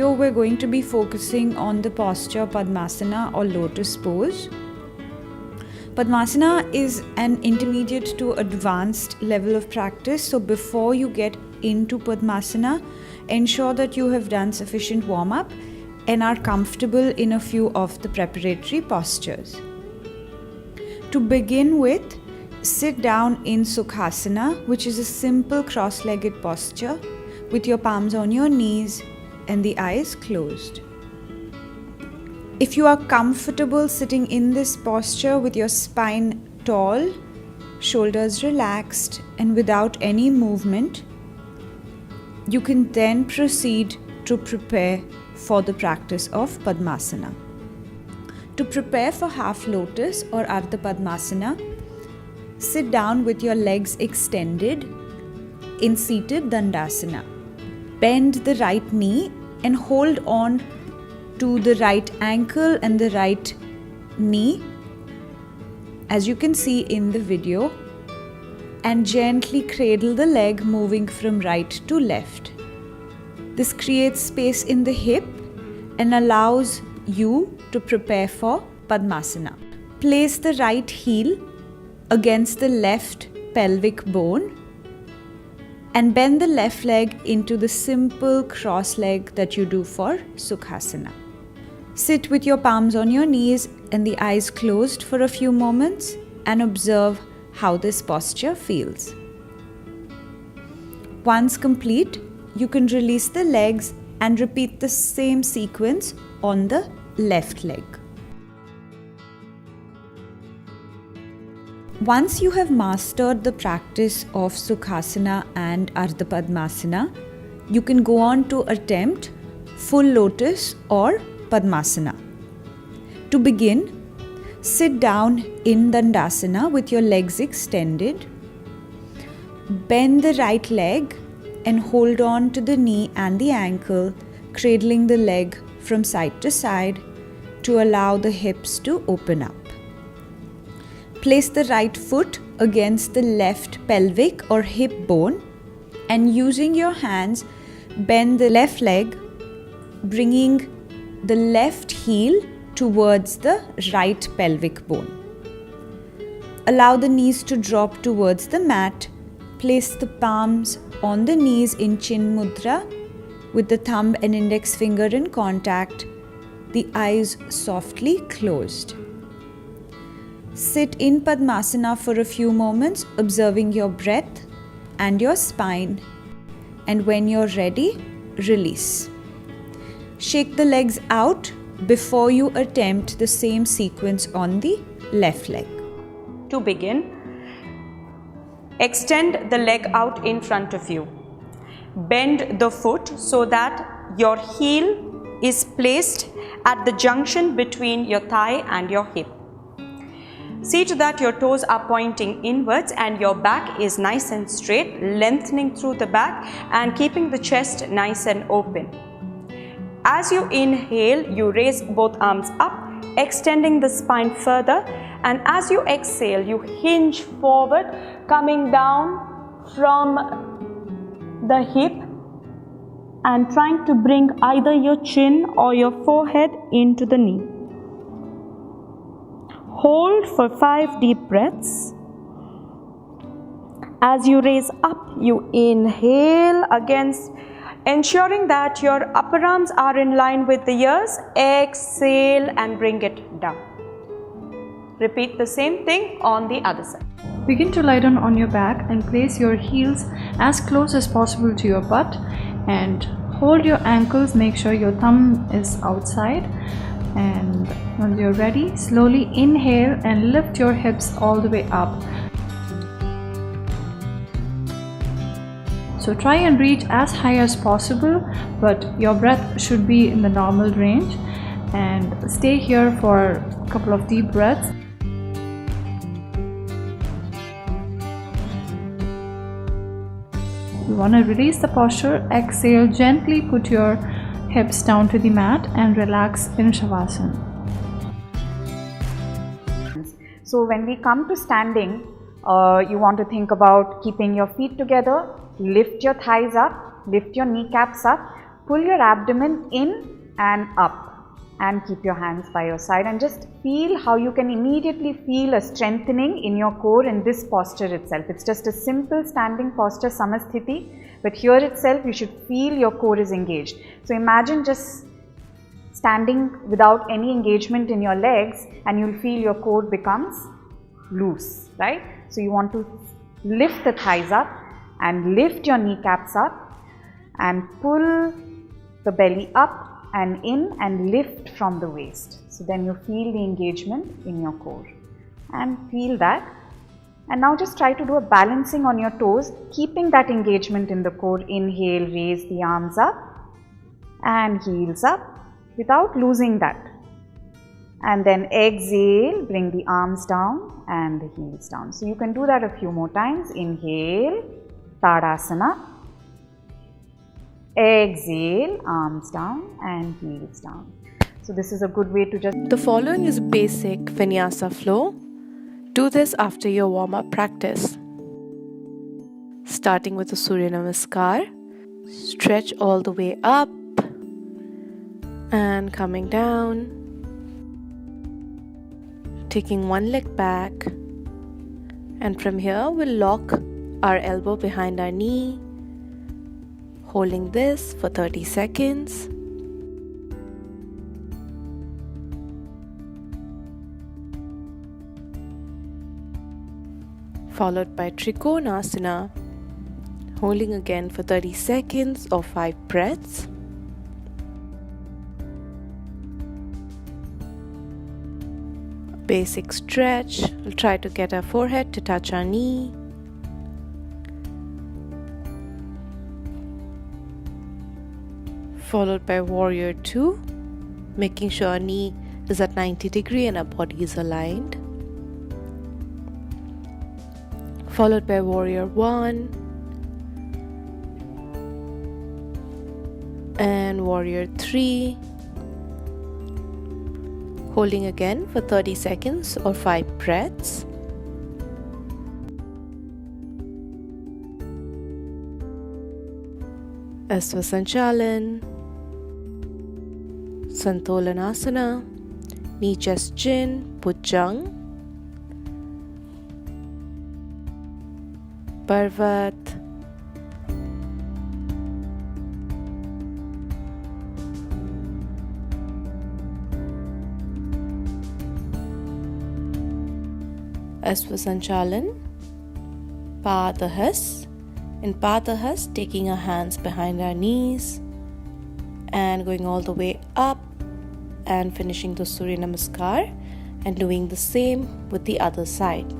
video, we're going to be focusing on the posture Padmasana or Lotus pose. Padmasana is an intermediate to advanced level of practice. So before you get into Padmasana, ensure that you have done sufficient warm-up and are comfortable in a few of the preparatory postures. To begin with, sit down in Sukhasana, which is a simple cross-legged posture with your palms on your knees and the eyes closed. If you are comfortable sitting in this posture with your spine tall, shoulders relaxed and without any movement, you can then proceed to prepare for the practice of Padmasana. To prepare for half lotus or Ardha Padmasana, sit down with your legs extended in seated Dandasana. Bend the right knee and hold on to the right ankle and the right knee, as you can see in the video, and gently cradle the leg, moving from right to left. This creates space in the hip and allows you to prepare for Padmasana. Place the right heel against the left pelvic bone and bend the left leg into the simple cross leg that you do for Sukhasana. Sit with your palms on your knees and the eyes closed for a few moments and observe how this posture feels. Once complete, you can release the legs and repeat the same sequence on the left leg. Once you have mastered the practice of Sukhasana and Ardha Padmasana, you can go on to attempt full lotus or Padmasana. To begin, sit down in Dandasana with your legs extended. Bend the right leg and hold on to the knee and the ankle, cradling the leg from side to side to allow the hips to open up. Place the right foot against the left pelvic or hip bone and using your hands, bend the left leg, bringing the left heel towards the right pelvic bone. Allow the knees to drop towards the mat. Place the palms on the knees in Chin Mudra with the thumb and index finger in contact, the eyes softly closed. Sit in Padmasana for a few moments, observing your breath and your spine, and when you're ready, release. Shake the legs out before you attempt the same sequence on the left leg. To begin, extend the leg out in front of you. Bend the foot so that your heel is placed at the junction between your thigh and your hip. See to that your toes are pointing inwards and your back is nice and straight, lengthening through the back and keeping the chest nice and open. As you inhale, you raise both arms up, extending the spine further, and as you exhale, you hinge forward, coming down from the hip and trying to bring either your chin or your forehead into the knee. Hold for 5 deep breaths. As you raise up, you inhale against, ensuring that your upper arms are in line with the ears. Exhale and bring it down. Repeat the same thing on the other side. Begin to lie down on your back and place your heels as close as possible to your butt and hold your ankles. Make sure your thumb is outside, and when you're ready, slowly inhale and lift your hips all the way up. So try and reach as high as possible, but your breath should be in the normal range, and stay here for a couple of deep breaths. You want to release the posture. Exhale, gently put your hips down to the mat and relax in Shavasana. So when we come to standing, you want to think about keeping your feet together, lift your thighs up, lift your kneecaps up, pull your abdomen in and up and keep your hands by your side and just feel how you can immediately feel a strengthening in your core in this posture itself. It's just a simple standing posture, Samasthiti, but here itself you should feel your core is engaged. So imagine just standing without any engagement in your legs and you'll feel your core becomes loose, right? So you want to lift the thighs up and lift your kneecaps up and pull the belly up and in and lift from the waist. So then you feel the engagement in your core and feel that. And now just try to do a balancing on your toes, keeping that engagement in the core. Inhale, raise the arms up and heels up without losing that. And then exhale, bring the arms down and the heels down. So you can do that a few more times. Inhale, Tadasana. Exhale, arms down and heels down. So this is a good way to just... The following is basic Vinyasa flow. Do this after your warm-up practice. Starting with the Surya Namaskar. Stretch all the way up and coming down. Taking one leg back. And from here we'll lock our elbow behind our knee. Holding this for 30 seconds. Followed by Trikonasana. Holding again for 30 seconds or 5 breaths. Basic stretch. We'll try to get our forehead to touch our knee. Followed by Warrior 2, making sure our knee is at 90 degrees and our body is aligned. Followed by Warrior 1 and Warrior 3, holding again for 30 seconds or 5 breaths. Asana, Santolanasana, knee chest chin, Bhujang, Parvat, Asvasanchalan, Padahas. In Padahas, taking our hands behind our knees and going all the way up and finishing the Surya Namaskar and doing the same with the other side.